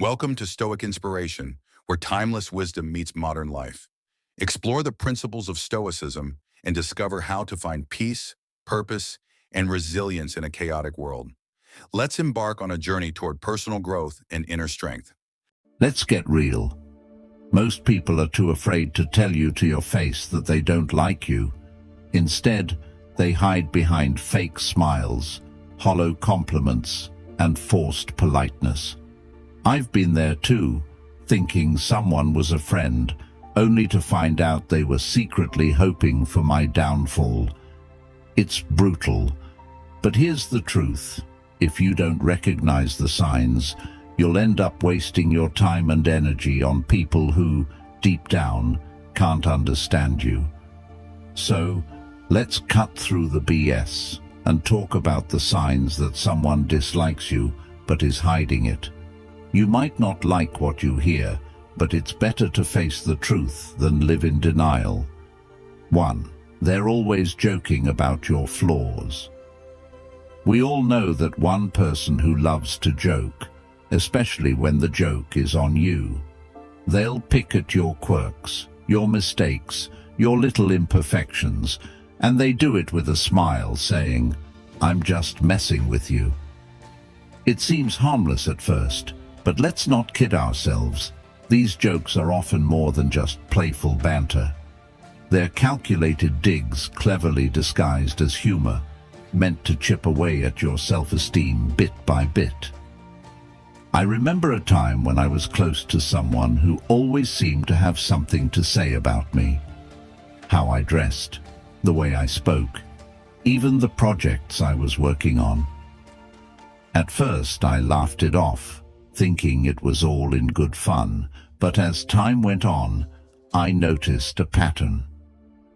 Welcome to Stoic Inspiration, where timeless wisdom meets modern life. Explore the principles of Stoicism and discover how to find peace, purpose, and resilience in a chaotic world. Let's embark on a journey toward personal growth and inner strength. Let's get real. Most people are too afraid to tell you to your face that they don't like you. Instead, they hide behind fake smiles, hollow compliments, and forced politeness. I've been there too, thinking someone was a friend, only to find out they were secretly hoping for my downfall. It's brutal, but here's the truth. If you don't recognize the signs, you'll end up wasting your time and energy on people who, deep down, can't understand you. So, let's cut through the BS and talk about the signs that someone dislikes you but is hiding it. You might not like what you hear, but it's better to face the truth than live in denial. 1. They're always joking about your flaws. We all know that one person who loves to joke, especially when the joke is on you. They'll pick at your quirks, your mistakes, your little imperfections, and they do it with a smile, saying, "I'm just messing with you." It seems harmless at first, but let's not kid ourselves. These jokes are often more than just playful banter. They're calculated digs cleverly disguised as humor, meant to chip away at your self-esteem bit by bit. I remember a time when I was close to someone who always seemed to have something to say about me. How I dressed, the way I spoke, even the projects I was working on. At first I laughed it off, thinking it was all in good fun, but as time went on, I noticed a pattern.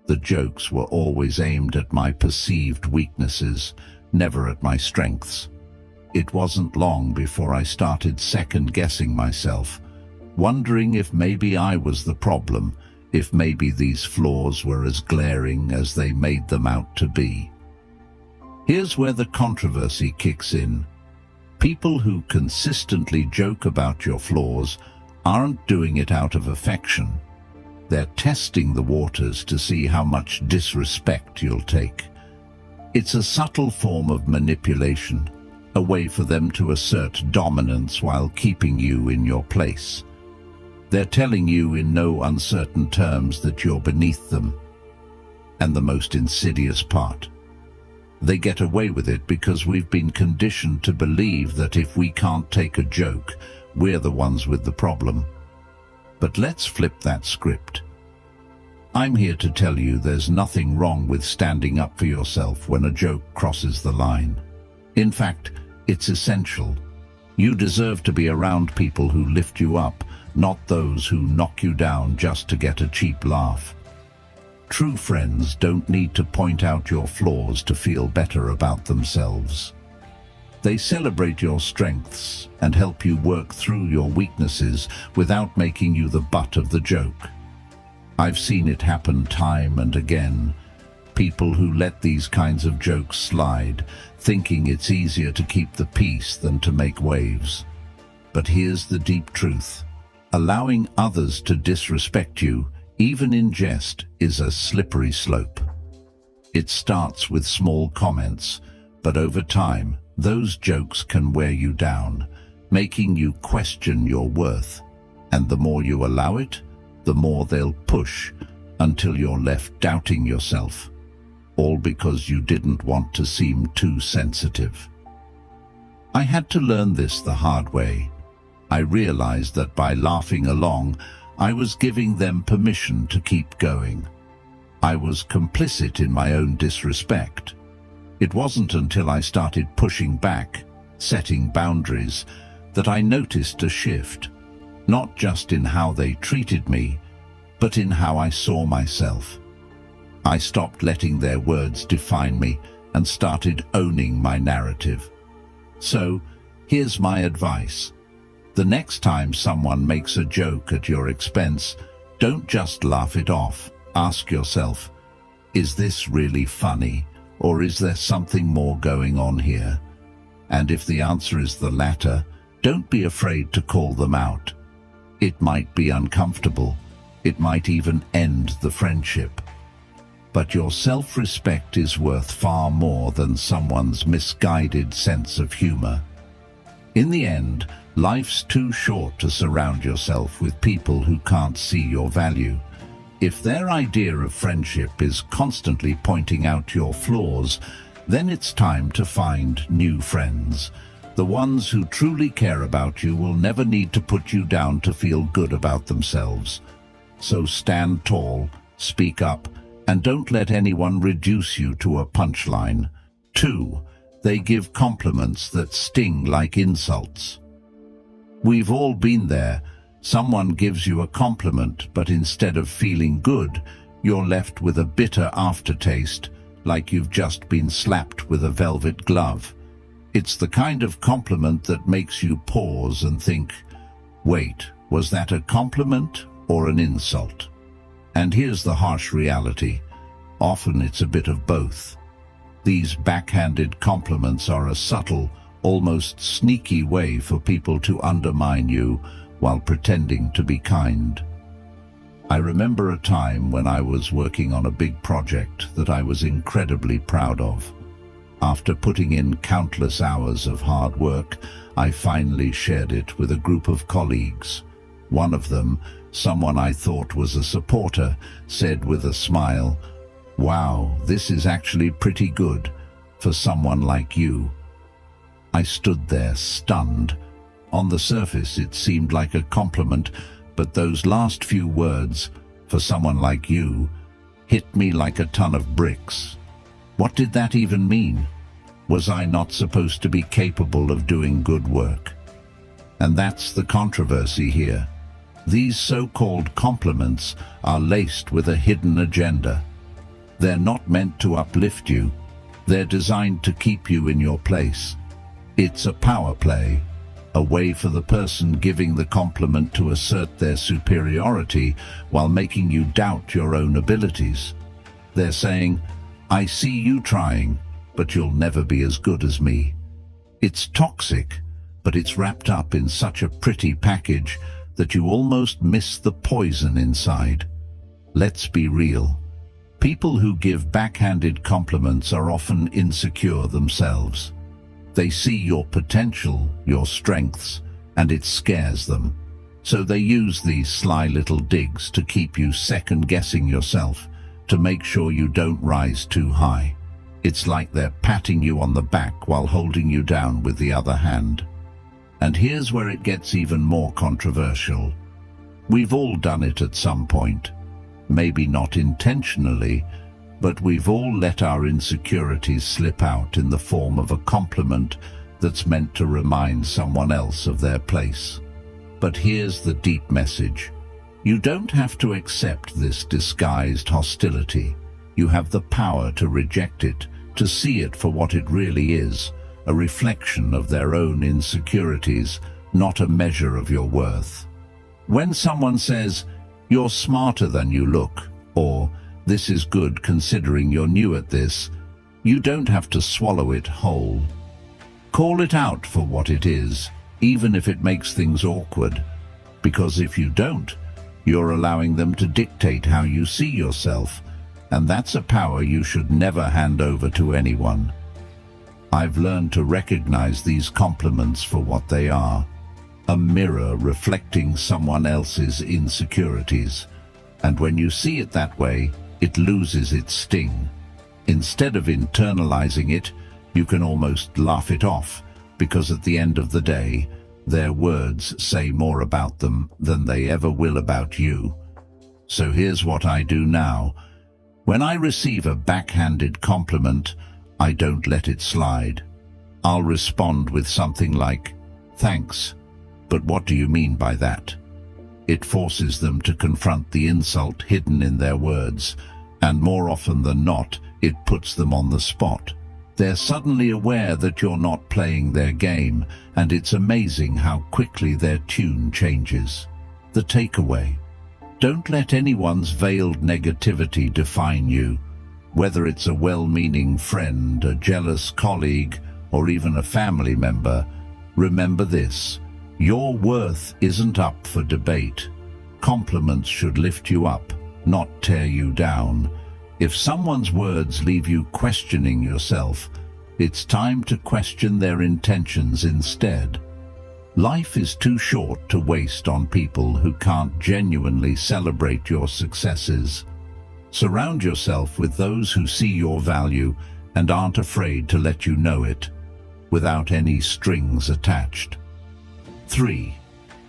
The jokes were always aimed at my perceived weaknesses, never at my strengths. It wasn't long before I started second-guessing myself, wondering if maybe I was the problem, if maybe these flaws were as glaring as they made them out to be. Here's where the controversy kicks in. People who consistently joke about your flaws aren't doing it out of affection. They're testing the waters to see how much disrespect you'll take. It's a subtle form of manipulation, a way for them to assert dominance while keeping you in your place. They're telling you in no uncertain terms that you're beneath them. And the most insidious part, they get away with it because we've been conditioned to believe that if we can't take a joke, we're the ones with the problem. But let's flip that script. I'm here to tell you there's nothing wrong with standing up for yourself when a joke crosses the line. In fact, it's essential. You deserve to be around people who lift you up, not those who knock you down just to get a cheap laugh. True friends don't need to point out your flaws to feel better about themselves. They celebrate your strengths and help you work through your weaknesses without making you the butt of the joke. I've seen it happen time and again. People who let these kinds of jokes slide, thinking it's easier to keep the peace than to make waves. But here's the deep truth. Allowing others to disrespect you, even in jest, is a slippery slope. It starts with small comments, but over time, those jokes can wear you down, making you question your worth. And the more you allow it, the more they'll push, until you're left doubting yourself. All because you didn't want to seem too sensitive. I had to learn this the hard way. I realized that by laughing along, I was giving them permission to keep going. I was complicit in my own disrespect. It wasn't until I started pushing back, setting boundaries, that I noticed a shift, not just in how they treated me, but in how I saw myself. I stopped letting their words define me and started owning my narrative. So, here's my advice. The next time someone makes a joke at your expense, don't just laugh it off. Ask yourself, is this really funny, or is there something more going on here? And if the answer is the latter, Don't be afraid to call them out. It might be uncomfortable. It might even end the friendship. But your self-respect is worth far more than someone's misguided sense of humor. In the end, life's too short to surround yourself with people who can't see your value. If their idea of friendship is constantly pointing out your flaws, then it's time to find new friends. The ones who truly care about you will never need to put you down to feel good about themselves. So stand tall, speak up, and don't let anyone reduce you to a punchline. 2. They give compliments that sting like insults. We've all been there. Someone gives you a compliment, but instead of feeling good, you're left with a bitter aftertaste, like you've just been slapped with a velvet glove. It's the kind of compliment that makes you pause and think, wait, was that a compliment or an insult? And here's the harsh reality. Often it's a bit of both. These backhanded compliments are a subtle, almost sneaky way for people to undermine you while pretending to be kind. I remember a time when I was working on a big project that I was incredibly proud of. After putting in countless hours of hard work, I finally shared it with a group of colleagues. One of them, someone I thought was a supporter, said with a smile, "Wow, this is actually pretty good for someone like you." I stood there stunned. On the surface, it seemed like a compliment, but those last few words, "for someone like you," hit me like a ton of bricks. What did that even mean? Was I not supposed to be capable of doing good work? And that's the controversy here. These so-called compliments are laced with a hidden agenda. They're not meant to uplift you. They're designed to keep you in your place. It's a power play, a way for the person giving the compliment to assert their superiority while making you doubt your own abilities. They're saying, "I see you trying, but you'll never be as good as me." It's toxic, but it's wrapped up in such a pretty package that you almost miss the poison inside. Let's be real. People who give backhanded compliments are often insecure themselves. They see your potential, your strengths, and it scares them. So they use these sly little digs to keep you second-guessing yourself, to make sure you don't rise too high. It's like they're patting you on the back while holding you down with the other hand. And here's where it gets even more controversial. We've all done it at some point. Maybe not intentionally, but we've all let our insecurities slip out in the form of a compliment that's meant to remind someone else of their place. But here's the deep message. You don't have to accept this disguised hostility. You have the power to reject it, to see it for what it really is, a reflection of their own insecurities, not a measure of your worth. When someone says, "You're smarter than you look," or "This is good considering you're new at this," you don't have to swallow it whole. Call it out for what it is, even if it makes things awkward, because if you don't, you're allowing them to dictate how you see yourself, and that's a power you should never hand over to anyone. I've learned to recognize these compliments for what they are, a mirror reflecting someone else's insecurities. And when you see it that way, it loses its sting. Instead of internalizing it, you can almost laugh it off, because at the end of the day, their words say more about them than they ever will about you. So here's what I do now. When I receive a backhanded compliment, I don't let it slide. I'll respond with something like, "Thanks, but what do you mean by that?" It forces them to confront the insult hidden in their words, and more often than not, it puts them on the spot. They're suddenly aware that you're not playing their game, and it's amazing how quickly their tune changes. The takeaway: don't let anyone's veiled negativity define you. Whether it's a well-meaning friend, a jealous colleague, or even a family member, remember this: Your worth isn't up for debate. Compliments should lift you up, not tear you down. If someone's words leave you questioning yourself, it's time to question their intentions instead. Life is too short to waste on people who can't genuinely celebrate your successes. Surround yourself with those who see your value and aren't afraid to let you know it, without any strings attached. 3.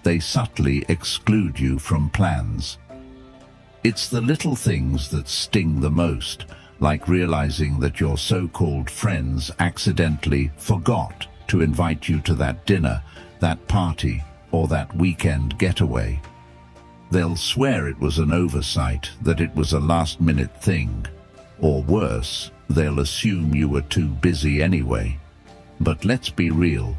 They subtly exclude you from plans. It's the little things that sting the most, like realizing that your so-called friends accidentally forgot to invite you to that dinner, that party, or that weekend getaway. They'll swear it was an oversight, that it was a last-minute thing. Or worse, they'll assume you were too busy anyway. But let's be real.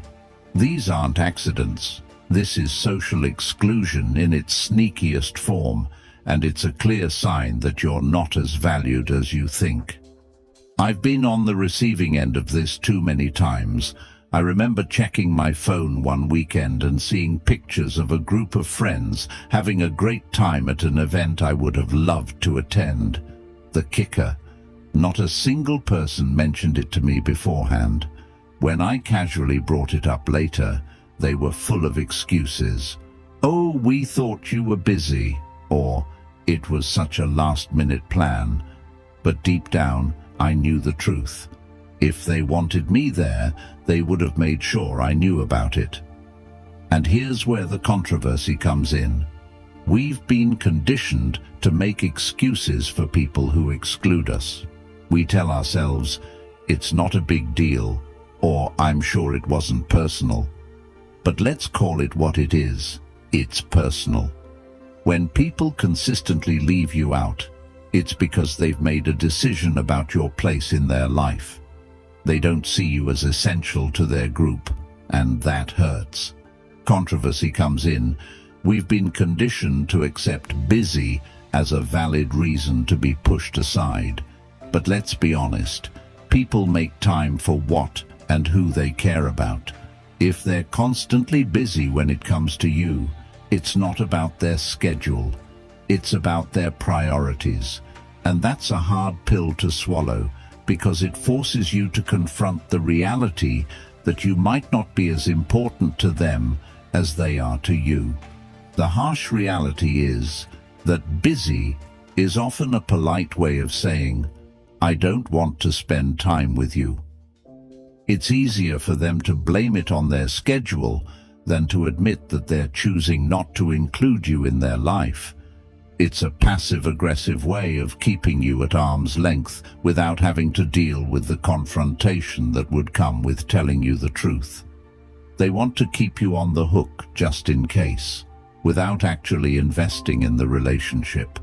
These aren't accidents. This is social exclusion in its sneakiest form, and it's a clear sign that you're not as valued as you think. I've been on the receiving end of this too many times. I remember checking my phone one weekend and seeing pictures of a group of friends having a great time at an event I would have loved to attend. The kicker: not a single person mentioned it to me beforehand. When I casually brought it up later, they were full of excuses. "Oh, we thought you were busy," or "it was such a last-minute plan." But deep down, I knew the truth. If they wanted me there, they would have made sure I knew about it. And here's where the controversy comes in. We've been conditioned to make excuses for people who exclude us. We tell ourselves, "It's not a big deal," or "I'm sure it wasn't personal." But let's call it what it is. It's personal. When people consistently leave you out, it's because they've made a decision about your place in their life. They don't see you as essential to their group, and that hurts. Controversy comes in. We've been conditioned to accept busy as a valid reason to be pushed aside. But let's be honest, people make time for what and who they care about. If they're constantly busy when it comes to you, it's not about their schedule, it's about their priorities. And that's a hard pill to swallow, because it forces you to confront the reality that you might not be as important to them as they are to you. The harsh reality is that busy is often a polite way of saying, "I don't want to spend time with you." It's easier for them to blame it on their schedule than to admit that they're choosing not to include you in their life. It's a passive-aggressive way of keeping you at arm's length without having to deal with the confrontation that would come with telling you the truth. They want to keep you on the hook just in case, without actually investing in the relationship.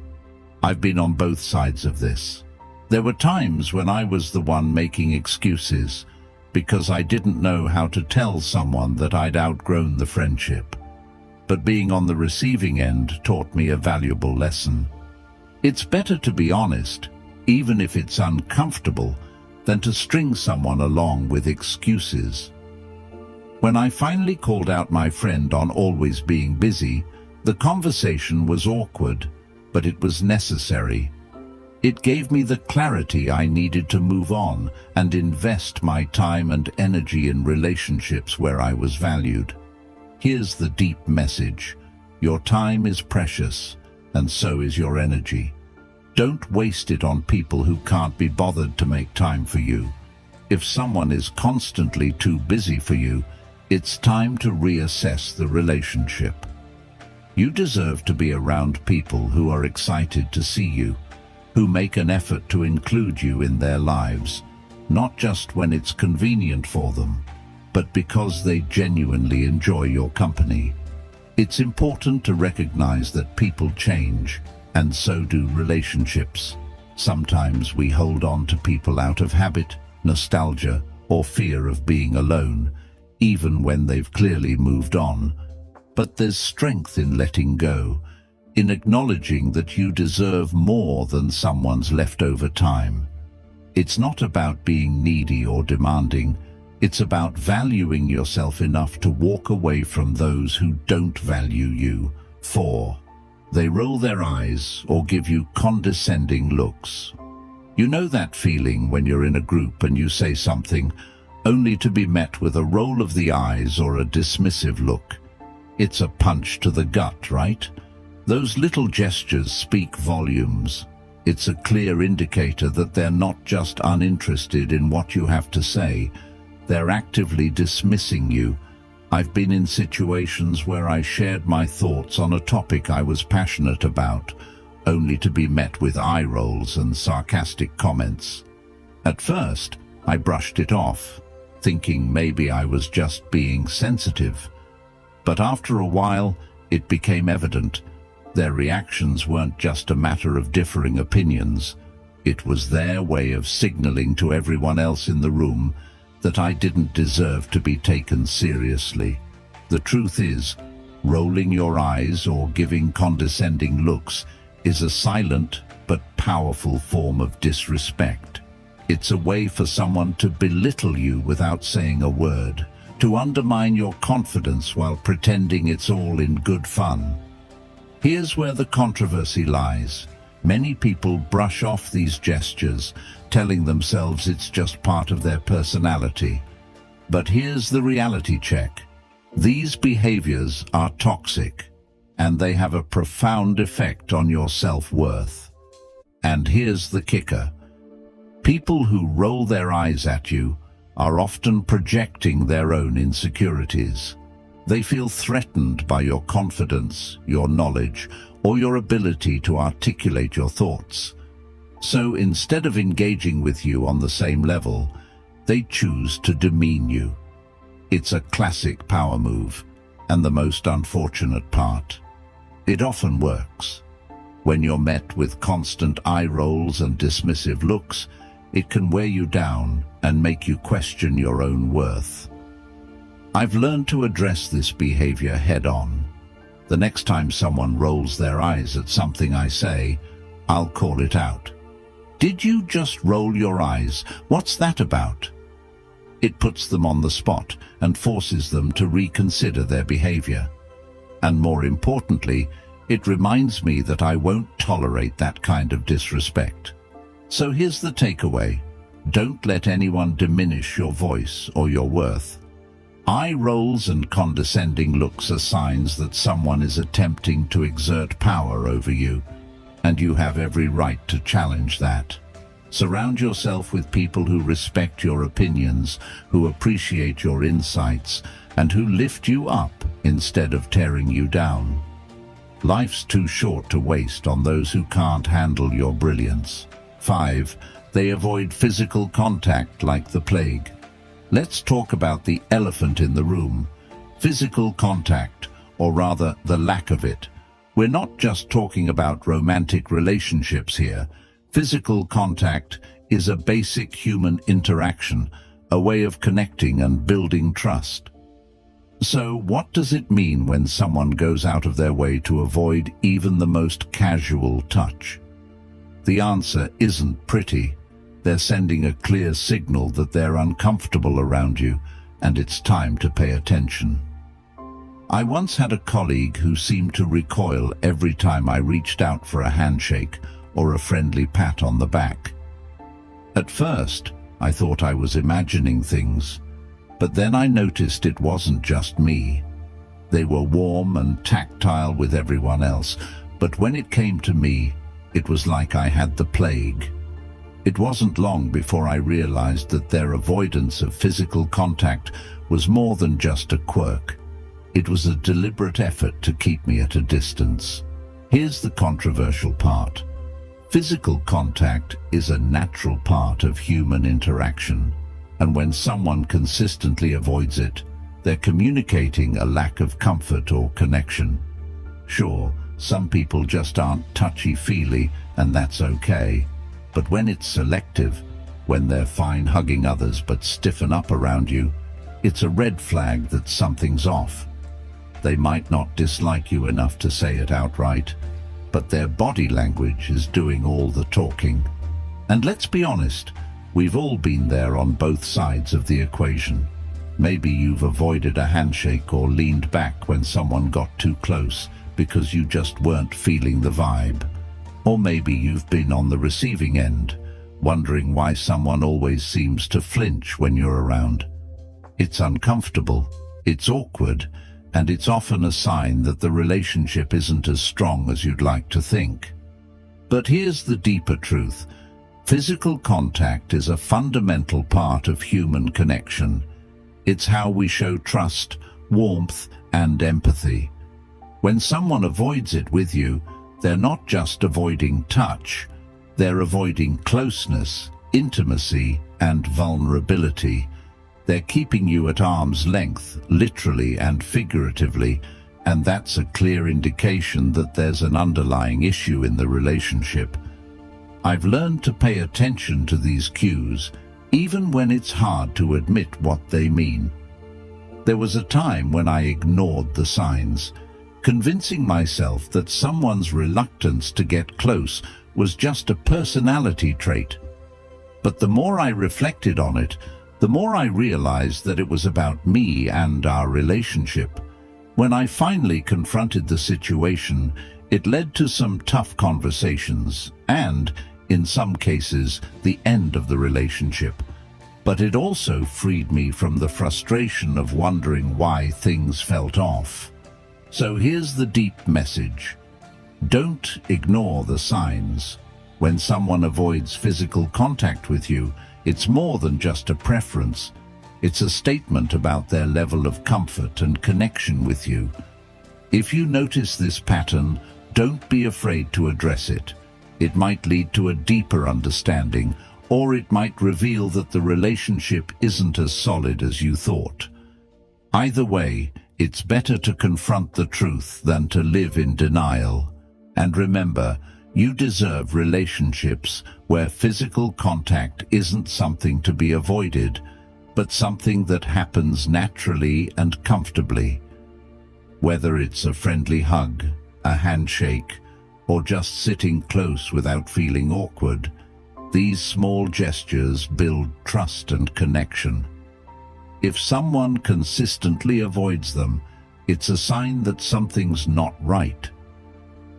I've been on both sides of this. There were times when I was the one making excuses, because I didn't know how to tell someone that I'd outgrown the friendship. But being on the receiving end taught me a valuable lesson. It's better to be honest, even if it's uncomfortable, than to string someone along with excuses. When I finally called out my friend on always being busy, the conversation was awkward, but it was necessary. It gave me the clarity I needed to move on and invest my time and energy in relationships where I was valued. Here's the deep message. Your time is precious, and so is your energy. Don't waste it on people who can't be bothered to make time for you. If someone is constantly too busy for you, it's time to reassess the relationship. You deserve to be around people who are excited to see you, who make an effort to include you in their lives, not just when it's convenient for them, but because they genuinely enjoy your company. It's important to recognize that people change, and so do relationships. Sometimes we hold on to people out of habit, nostalgia, or fear of being alone, even when they've clearly moved on. But there's strength in letting go, in acknowledging that you deserve more than someone's leftover time. It's not about being needy or demanding, It's about valuing yourself enough to walk away from those who don't value you. 4. They roll their eyes or give you condescending looks. You know that feeling when you're in a group and you say something, only to be met with a roll of the eyes or a dismissive look. It's a punch to the gut, right? Those little gestures speak volumes. It's a clear indicator that they're not just uninterested in what you have to say, they're actively dismissing you. I've been in situations where I shared my thoughts on a topic I was passionate about, only to be met with eye rolls and sarcastic comments. At first, I brushed it off, thinking maybe I was just being sensitive. But after a while, it became evident. Their reactions weren't just a matter of differing opinions. It was their way of signaling to everyone else in the room that I didn't deserve to be taken seriously. The truth is, rolling your eyes or giving condescending looks is a silent but powerful form of disrespect. It's a way for someone to belittle you without saying a word, to undermine your confidence while pretending it's all in good fun. Here's where the controversy lies. Many people brush off these gestures, telling themselves it's just part of their personality. But here's the reality check. These behaviors are toxic, and they have a profound effect on your self-worth. And here's the kicker. People who roll their eyes at you are often projecting their own insecurities. They feel threatened by your confidence, your knowledge, or your ability to articulate your thoughts. So instead of engaging with you on the same level, they choose to demean you. It's a classic power move, and the most unfortunate part. It often works. When you're met with constant eye rolls and dismissive looks, it can wear you down and make you question your own worth. I've learned to address this behavior head-on. The next time someone rolls their eyes at something I say, I'll call it out. Did you just roll your eyes? What's that about? It puts them on the spot and forces them to reconsider their behavior. And more importantly, it reminds me that I won't tolerate that kind of disrespect. So here's the takeaway. Don't let anyone diminish your voice or your worth. Eye rolls and condescending looks are signs that someone is attempting to exert power over you, and you have every right to challenge that. Surround yourself with people who respect your opinions, who appreciate your insights, and who lift you up instead of tearing you down. Life's too short to waste on those who can't handle your brilliance. 5. They avoid physical contact like the plague. Let's talk about the elephant in the room. Physical contact, or rather the lack of it. We're not just talking about romantic relationships here. Physical contact is a basic human interaction, a way of connecting and building trust. So what does it mean when someone goes out of their way to avoid even the most casual touch? The answer isn't pretty. They're sending a clear signal that they're uncomfortable around you, and it's time to pay attention. I once had a colleague who seemed to recoil every time I reached out for a handshake or a friendly pat on the back. At first, I thought I was imagining things, but then I noticed it wasn't just me. They were warm and tactile with everyone else, but when it came to me, it was like I had the plague. It wasn't long before I realized that their avoidance of physical contact was more than just a quirk. It was a deliberate effort to keep me at a distance. Here's the controversial part. Physical contact is a natural part of human interaction, and when someone consistently avoids it, they're communicating a lack of comfort or connection. Sure, some people just aren't touchy-feely, and that's okay. But when it's selective, when they're fine hugging others but stiffen up around you, it's a red flag that something's off. They might not dislike you enough to say it outright, but their body language is doing all the talking. And let's be honest, we've all been there on both sides of the equation. Maybe you've avoided a handshake or leaned back when someone got too close because you just weren't feeling the vibe. Or maybe you've been on the receiving end, wondering why someone always seems to flinch when you're around. It's uncomfortable, it's awkward, and it's often a sign that the relationship isn't as strong as you'd like to think. But here's the deeper truth. Physical contact is a fundamental part of human connection. It's how we show trust, warmth, and empathy. When someone avoids it with you, they're not just avoiding touch, they're avoiding closeness, intimacy, and vulnerability. They're keeping you at arm's length, literally and figuratively, and that's a clear indication that there's an underlying issue in the relationship. I've learned to pay attention to these cues, even when it's hard to admit what they mean. There was a time when I ignored the signs, convincing myself that someone's reluctance to get close was just a personality trait. But the more I reflected on it, the more I realized that it was about me and our relationship. When I finally confronted the situation, it led to some tough conversations and, in some cases, the end of the relationship. But it also freed me from the frustration of wondering why things felt off. So here's the deep message. Don't ignore the signs. When someone avoids physical contact with you, it's more than just a preference. It's a statement about their level of comfort and connection with you. If you notice this pattern, don't be afraid to address it. It might lead to a deeper understanding, or it might reveal that the relationship isn't as solid as you thought. Either way, it's better to confront the truth than to live in denial. And remember, you deserve relationships where physical contact isn't something to be avoided, but something that happens naturally and comfortably. Whether it's a friendly hug, a handshake, or just sitting close without feeling awkward, these small gestures build trust and connection. If someone consistently avoids them, it's a sign that something's not right.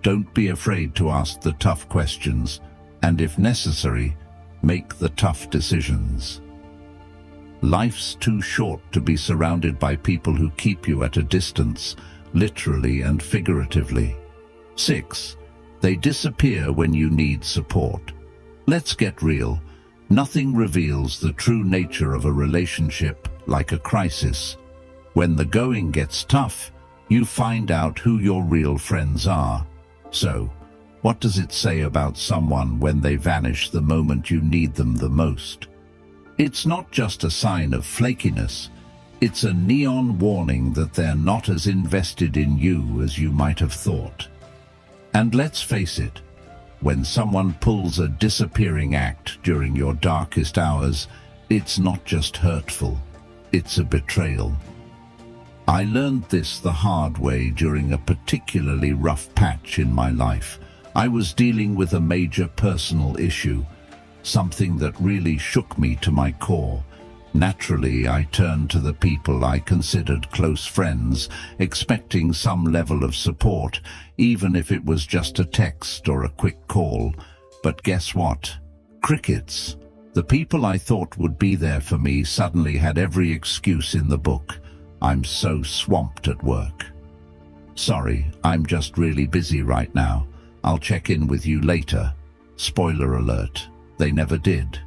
Don't be afraid to ask the tough questions, and if necessary, make the tough decisions. Life's too short to be surrounded by people who keep you at a distance, literally and figuratively. 6. They disappear when you need support. Let's get real. Nothing reveals the true nature of a relationship like a crisis. When the going gets tough, you find out who your real friends are. So, what does it say about someone when they vanish the moment you need them the most? It's not just a sign of flakiness. It's a neon warning that they're not as invested in you as you might have thought. And let's face it, when someone pulls a disappearing act during your darkest hours, it's not just hurtful, it's a betrayal. I learned this the hard way during a particularly rough patch in my life. I was dealing with a major personal issue, something that really shook me to my core. Naturally, I turned to the people I considered close friends, expecting some level of support, even if it was just a text or a quick call. But guess what? Crickets. The people I thought would be there for me suddenly had every excuse in the book. I'm so swamped at work. Sorry, I'm just really busy right now. I'll check in with you later. Spoiler alert, they never did.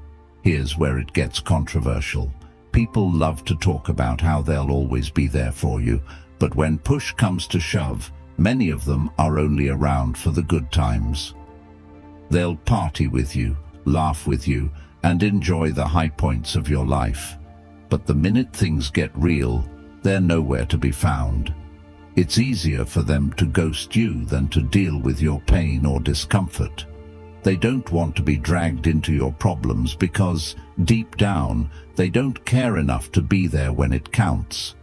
Here's where it gets controversial. People love to talk about how they'll always be there for you, but when push comes to shove, many of them are only around for the good times. They'll party with you, laugh with you, and enjoy the high points of your life. But the minute things get real, they're nowhere to be found. It's easier for them to ghost you than to deal with your pain or discomfort. They don't want to be dragged into your problems because, deep down, they don't care enough to be there when it counts.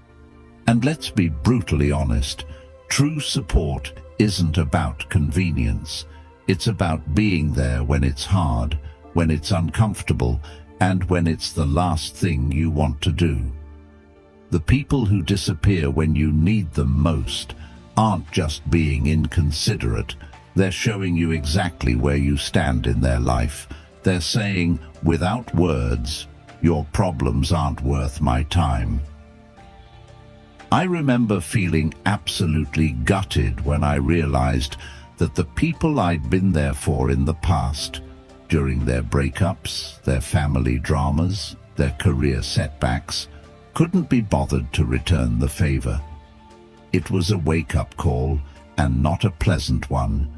And let's be brutally honest, true support isn't about convenience. It's about being there when it's hard, when it's uncomfortable, and when it's the last thing you want to do. The people who disappear when you need them most aren't just being inconsiderate. They're showing you exactly where you stand in their life. They're saying, without words, your problems aren't worth my time. I remember feeling absolutely gutted when I realized that the people I'd been there for in the past, during their breakups, their family dramas, their career setbacks, couldn't be bothered to return the favor. It was a wake-up call, and not a pleasant one.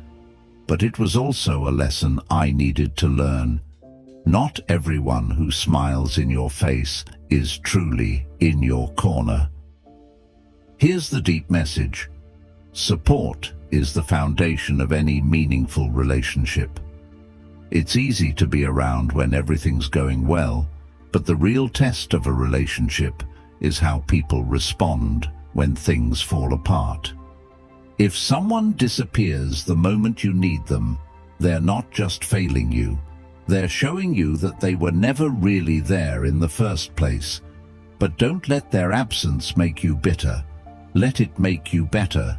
But it was also a lesson I needed to learn. Not everyone who smiles in your face is truly in your corner. Here's the deep message. Support is the foundation of any meaningful relationship. It's easy to be around when everything's going well, but the real test of a relationship is how people respond when things fall apart. If someone disappears the moment you need them, they're not just failing you. They're showing you that they were never really there in the first place. But don't let their absence make you bitter. Let it make you better.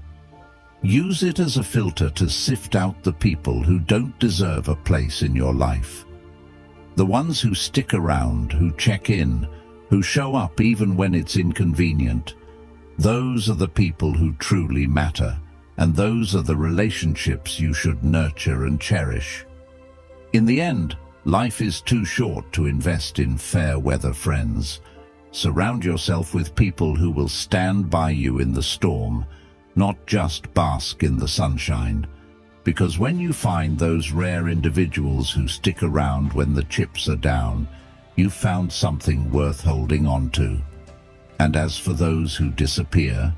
Use it as a filter to sift out the people who don't deserve a place in your life. The ones who stick around, who check in, who show up even when it's inconvenient. Those are the people who truly matter, and those are the relationships you should nurture and cherish. In the end, life is too short to invest in fair-weather friends. Surround yourself with people who will stand by you in the storm, not just bask in the sunshine. Because when you find those rare individuals who stick around when the chips are down, you've found something worth holding on to. And as for those who disappear,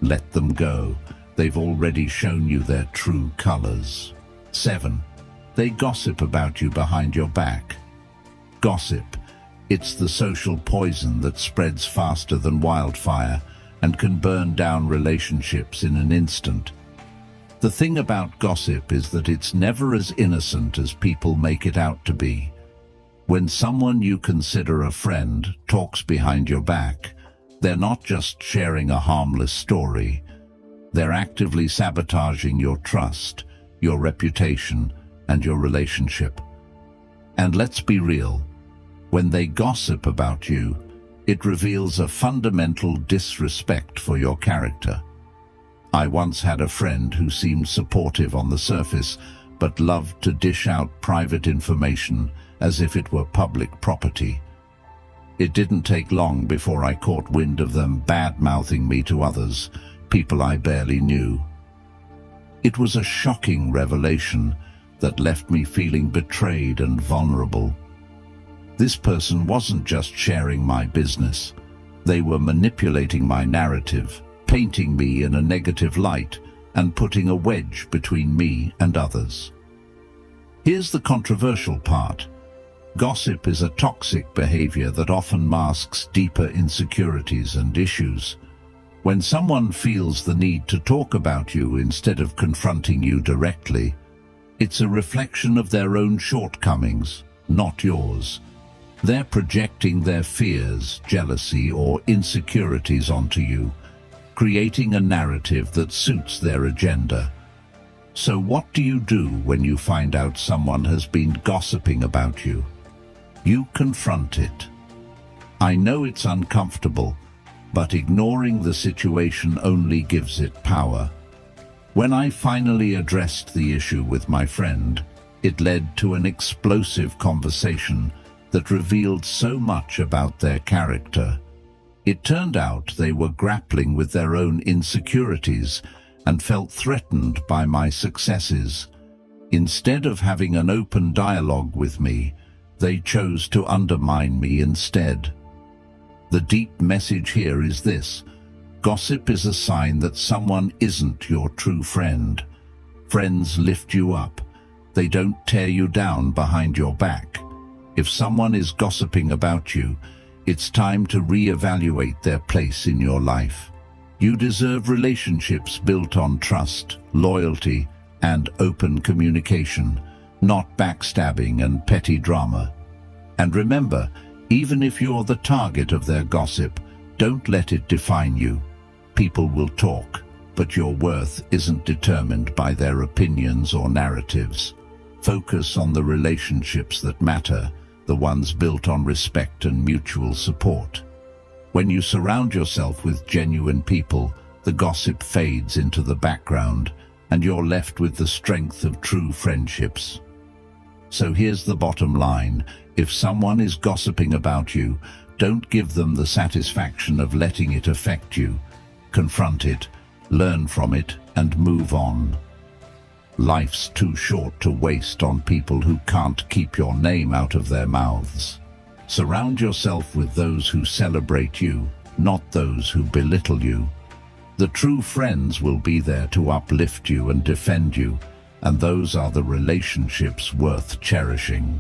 let them go. They've already shown you their true colors. 7. They gossip about you behind your back. Gossip. It's the social poison that spreads faster than wildfire and can burn down relationships in an instant. The thing about gossip is that it's never as innocent as people make it out to be. When someone you consider a friend talks behind your back, they're not just sharing a harmless story. They're actively sabotaging your trust, your reputation, and your relationship. And let's be real, when they gossip about you, it reveals a fundamental disrespect for your character. I once had a friend who seemed supportive on the surface, but loved to dish out private information as if it were public property. It didn't take long before I caught wind of them bad-mouthing me to others, people I barely knew. It was a shocking revelation that left me feeling betrayed and vulnerable. This person wasn't just sharing my business. They were manipulating my narrative, painting me in a negative light, and putting a wedge between me and others. Here's the controversial part. Gossip is a toxic behavior that often masks deeper insecurities and issues. When someone feels the need to talk about you instead of confronting you directly, it's a reflection of their own shortcomings, not yours. They're projecting their fears, jealousy, or insecurities onto you, creating a narrative that suits their agenda. So what do you do when you find out someone has been gossiping about you? You confront it. I know it's uncomfortable, but ignoring the situation only gives it power. When I finally addressed the issue with my friend, it led to an explosive conversation that revealed so much about their character. It turned out they were grappling with their own insecurities and felt threatened by my successes. Instead of having an open dialogue with me, they chose to undermine me instead. The deep message here is this: gossip is a sign that someone isn't your true friend. Friends lift you up. They don't tear you down behind your back. If someone is gossiping about you, it's time to reevaluate their place in your life. You deserve relationships built on trust, loyalty, and open communication, not backstabbing and petty drama. And remember, even if you're the target of their gossip, Don't let it define you. People will talk, but your worth isn't determined by their opinions or narratives. Focus on the relationships that matter, the ones built on respect and mutual support. When you surround yourself with genuine people, the gossip fades into the background, and you're left with the strength of true friendships. So here's the bottom line. If someone is gossiping about you, don't give them the satisfaction of letting it affect you. Confront it, learn from it, and move on. Life's too short to waste on people who can't keep your name out of their mouths. Surround yourself with those who celebrate you, not those who belittle you. The true friends will be there to uplift you and defend you, and those are the relationships worth cherishing.